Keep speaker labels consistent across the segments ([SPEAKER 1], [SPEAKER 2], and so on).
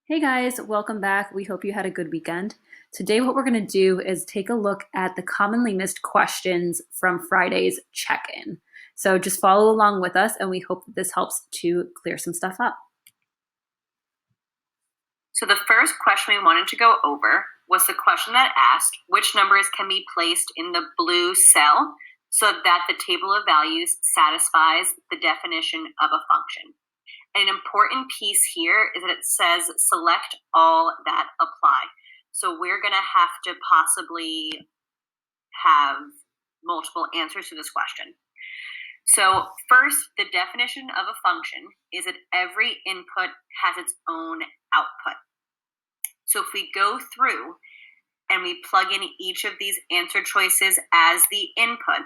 [SPEAKER 1] Hey guys, welcome back. We hope you had a good weekend. Today, what we're going to do is take a look at the commonly missed questions from Friday's check-in. So just follow along with us, and we hope that this helps to clear some stuff up.
[SPEAKER 2] So the first question we wanted to go over was the question that asked which numbers can be placed in the blue cell so that the table of values satisfies the definition of a function. An important piece here is that it says select all that apply. So we're going to have to possibly have multiple answers to this question. So first, the definition of a function is that every input has its own output. So if we go through and we plug in each of these answer choices as the input,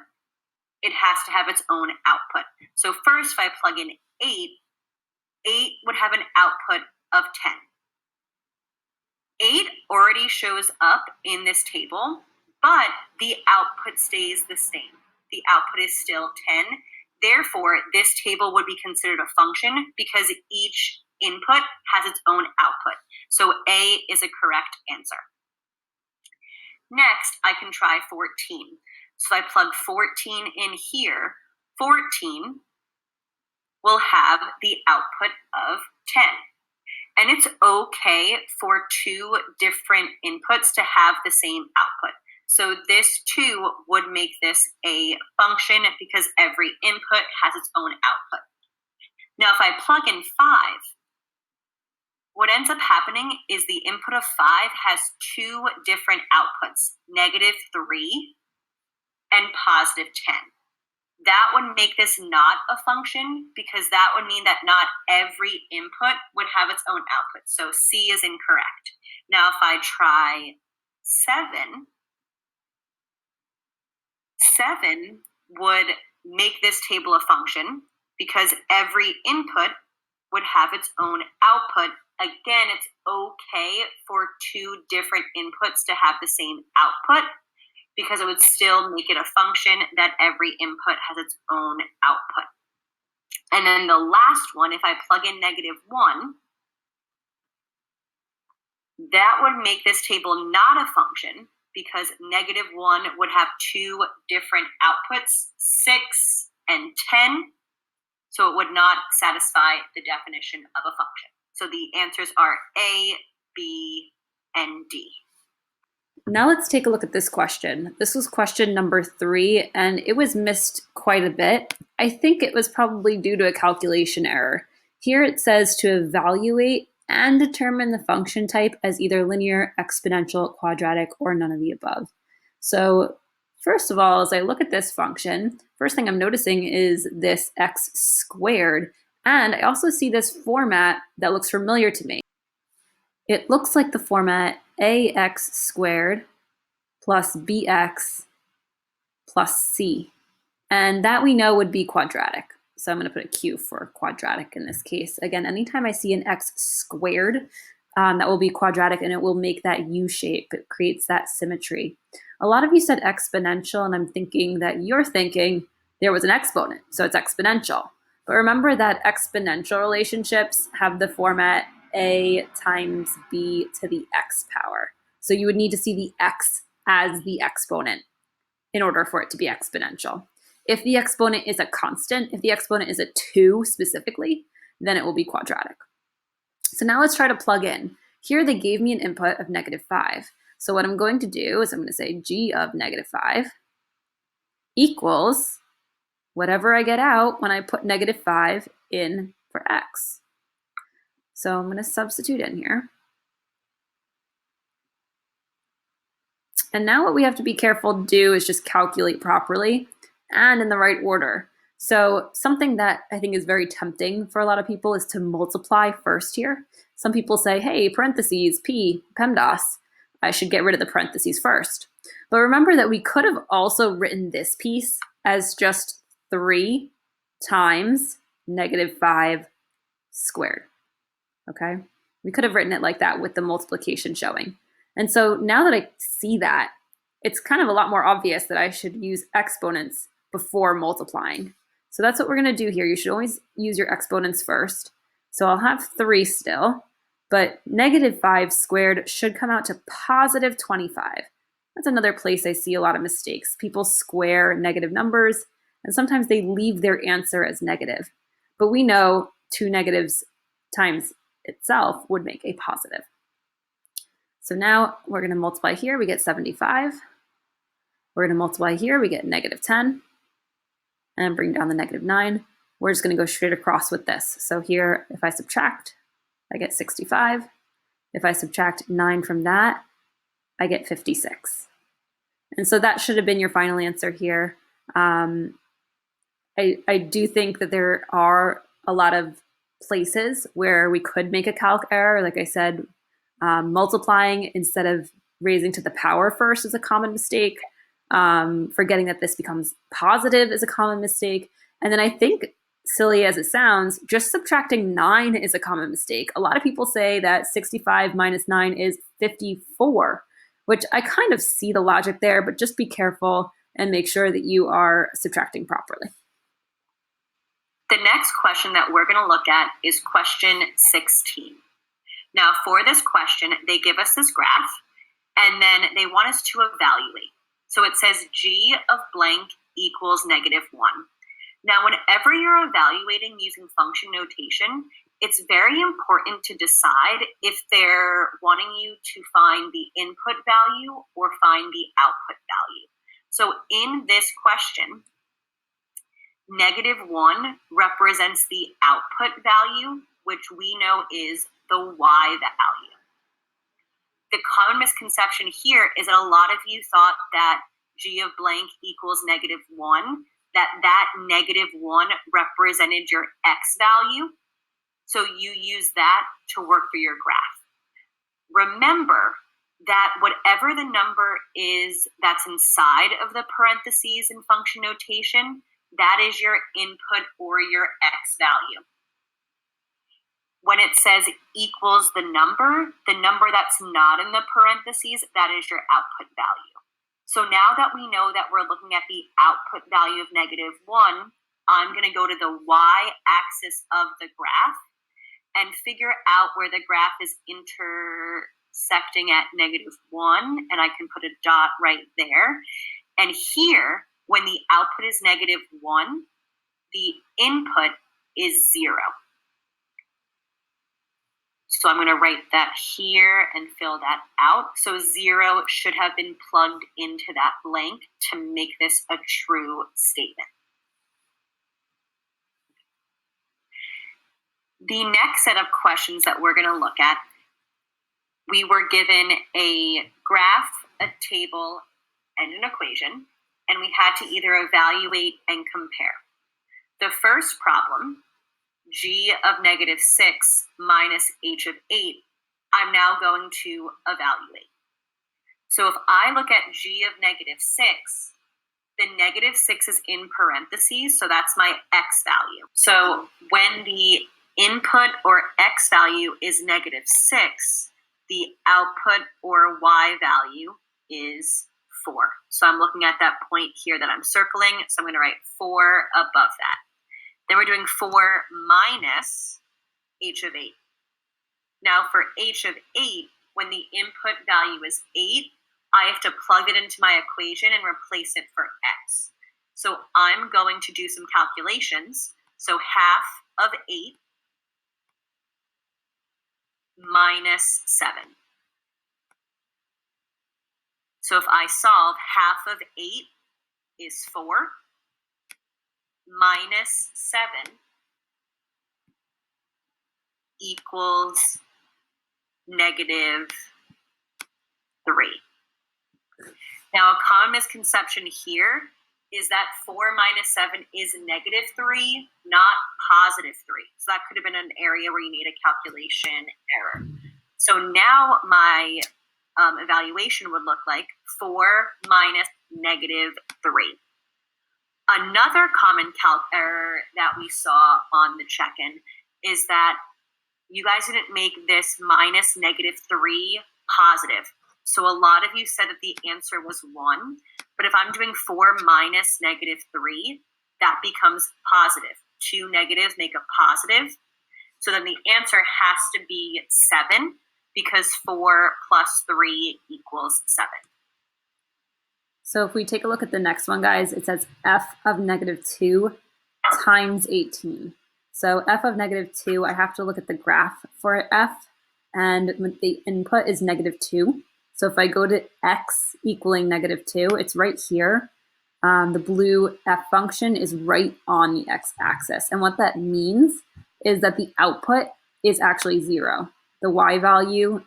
[SPEAKER 2] it has to have its own output. So first, if I plug in 8, 8 would have an output of 10. 8 already shows up in this table, but the output stays the same. The output is still 10. Therefore, this table would be considered a function because each input has its own output. So A is a correct answer. Next, I can try 14. So if I plug 14 in here, 14 will have the output of 10. And it's okay for two different inputs to have the same output. So this too would make this a function because every input has its own output. Now, if I plug in 5, what ends up happening is the input of 5 has two different outputs, -3 and +10. That would make this not a function because that would mean that not every input would have its own output. So C is incorrect. Now, if I try 7, 7 would make this table a function because every input would have its own output. Again, it's okay for two different inputs to have the same output because it would still make it a function that every input has its own output. And then the last one, if I plug in -1, that would make this table not a function because -1 would have two different outputs, 6 and 10. So it would not satisfy the definition of a function. So the answers are A, B, and D.
[SPEAKER 1] Now let's take a look at this question. This was question number 3, and it was missed quite a bit. I think it was probably due to a calculation error. Here it says to evaluate and determine the function type as either linear, exponential, quadratic, or none of the above. So first of all, as I look at this function, first thing I'm noticing is this x squared, and I also see this format that looks familiar to me. It looks like the format ax squared plus bx plus c. And that we know would be quadratic. So I'm going to put a Q for quadratic in this case. Again, anytime I see an x squared, that will be quadratic and it will make that U shape. It creates that symmetry. A lot of you said exponential, and I'm thinking that you're thinking there was an exponent, so it's exponential. But remember that exponential relationships have the format a times b to the x power. So you would need to see the x as the exponent in order for it to be exponential. If the exponent is a constant, if the exponent is a 2 specifically, then it will be quadratic. So now let's try to plug in. Here they gave me an input of -5. So what I'm going to do is I'm going to say g of -5 equals whatever I get out when I put -5 in for x. So I'm going to substitute in here. And now what we have to be careful to do is just calculate properly and in the right order. So something that I think is very tempting for a lot of people is to multiply first here. Some people say, hey, parentheses, p, PEMDAS, I should get rid of the parentheses first. But remember that we could have also written this piece as just 3 times -5 squared, okay? We could have written it like that with the multiplication showing. And so now that I see that, it's kind of a lot more obvious that I should use exponents before multiplying. So that's what we're going to do here. You should always use your exponents first. So I'll have 3 still. But negative 5 squared should come out to positive 25. That's another place I see a lot of mistakes. People square negative numbers, and sometimes they leave their answer as negative. But we know 2 negatives times itself would make a positive. So now we're going to multiply here, we get 75. We're going to multiply here, we get negative 10. And bring down the negative 9. We're just going to go straight across with this. So here, if I subtract, I get 65. If I subtract 9 from that, I get 56. And so that should have been your final answer here. I do think that there are a lot of places where we could make a calc error. Like I said, multiplying instead of raising to the power first is a common mistake. Forgetting that this becomes positive is a common mistake. And then I think, silly as it sounds, just subtracting 9 is a common mistake. A lot of people say that 65 minus 9 is 54, which I kind of see the logic there, but just be careful and make sure that you are subtracting properly.
[SPEAKER 2] The next question that we're going to look at is question 16. Now, for this question, they give us this graph, and then they want us to evaluate. So it says g of blank equals negative 1. Now, whenever you're evaluating using function notation, it's very important to decide if they're wanting you to find the input value or find the output value. So in this question, negative 1 represents the output value, which we know is the y value. The common misconception here is that a lot of you thought that g of blank equals negative 1, that negative 1 represented your x value. So you use that to work for your graph. Remember that whatever the number is that's inside of the parentheses in function notation, that is your input or your x value. When it says equals the number that's not in the parentheses, that is your output value. So now that we know that we're looking at the output value of negative 1, I'm going to go to the y-axis of the graph and figure out where the graph is intersecting at negative 1, and I can put a dot right there. And here, when the output is negative 1, the input is 0. So I'm going to write that here and fill that out. So 0 should have been plugged into that blank to make this a true statement. The next set of questions that we're going to look at, we were given a graph, a table, and an equation, and we had to either evaluate and compare. The first problem, g of negative 6 minus h of 8, I'm now going to evaluate. So if I look at g of negative 6, the negative 6 is in parentheses, so that's my x value. So when the input or x value is negative 6, the output or y value is 4. So I'm looking at that point here that I'm circling, so I'm going to write 4 above that. Then we're doing 4 minus h of 8. Now for h of 8, when the input value is 8, I have to plug it into my equation and replace it for x. So I'm going to do some calculations. So half of 8 minus 7. So if I solve, half of 8 is 4 minus 7 equals negative 3. Now, a common misconception here is that 4 minus 7 is negative 3, not positive 3. So that could have been an area where you made a calculation error. So now my evaluation would look like 4 minus negative 3. Another common calc error that we saw on the check-in is that you guys didn't make this minus negative 3 positive. So a lot of you said that the answer was 1, but if I'm doing 4 minus negative 3, that becomes positive. 2 negatives make a positive. So then the answer has to be 7 because 4 plus 3 equals 7.
[SPEAKER 1] So if we take a look at the next one, guys, it says f of negative 2 times 18. So f of negative 2, I have to look at the graph for f, and the input is negative 2. So if I go to x equaling negative 2, it's right here. The blue f function is right on the x-axis. And what that means is that the output is actually 0. The y value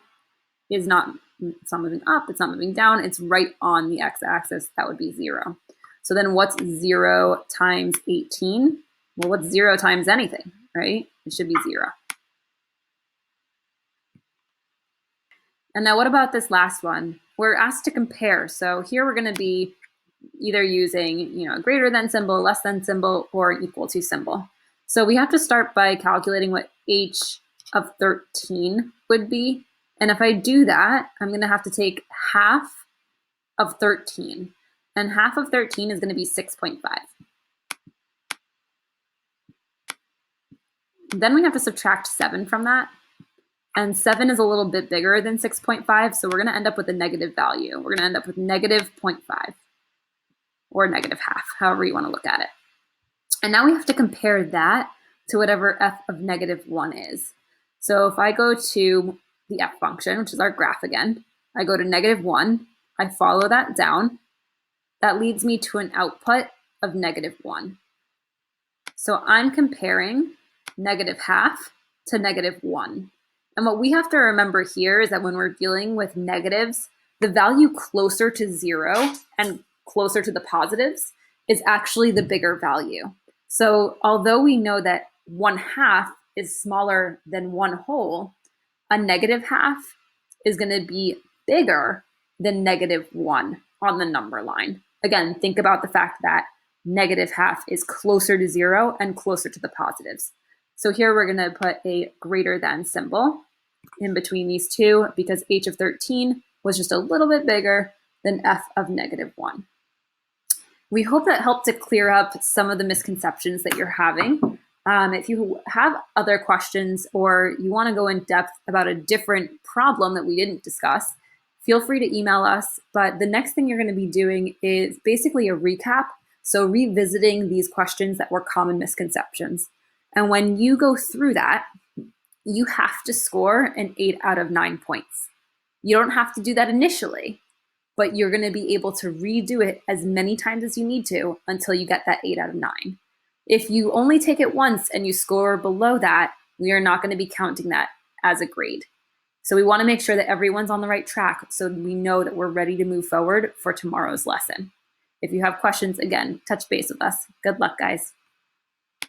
[SPEAKER 1] is not, it's not moving up, it's not moving down, it's right on the x-axis. That would be 0. So then what's 0 times 18? Well, what's 0 times anything, right? It should be 0. And now what about this last one? We're asked to compare. So here we're going to be either using, a greater than symbol, less than symbol, or an equal to symbol. So we have to start by calculating what h of 13 would be. And if I do that, I'm going to have to take half of 13. And half of 13 is going to be 6.5. Then we have to subtract 7 from that. And 7 is a little bit bigger than 6.5, so we're going to end up with a negative value. We're going to end up with negative 0.5 or negative half, however you want to look at it. And now we have to compare that to whatever f of negative 1 is. So if I go to the f function, which is our graph again, I go to negative 1, I follow that down. That leads me to an output of negative 1. So I'm comparing negative half to negative 1. And what we have to remember here is that when we're dealing with negatives, the value closer to 0 and closer to the positives is actually the bigger value. So although we know that 1/2 is smaller than 1 whole, a negative half is going to be bigger than negative 1 on the number line. Again, think about the fact that negative half is closer to 0 and closer to the positives. So here we're going to put a greater than symbol in between these two because h of 13 was just a little bit bigger than f of negative 1. We hope that helped to clear up some of the misconceptions that you're having. If you have other questions or you want to go in depth about a different problem that we didn't discuss, feel free to email us. But the next thing you're going to be doing is basically a recap. So revisiting these questions that were common misconceptions. And when you go through that, you have to score an 8 out of 9 points. You don't have to do that initially, but you're going to be able to redo it as many times as you need to until you get that 8 out of 9. If you only take it once and you score below that, we are not going to be counting that as a grade. So we want to make sure that everyone's on the right track so we know that we're ready to move forward for tomorrow's lesson. If you have questions, again, touch base with us. Good luck, guys.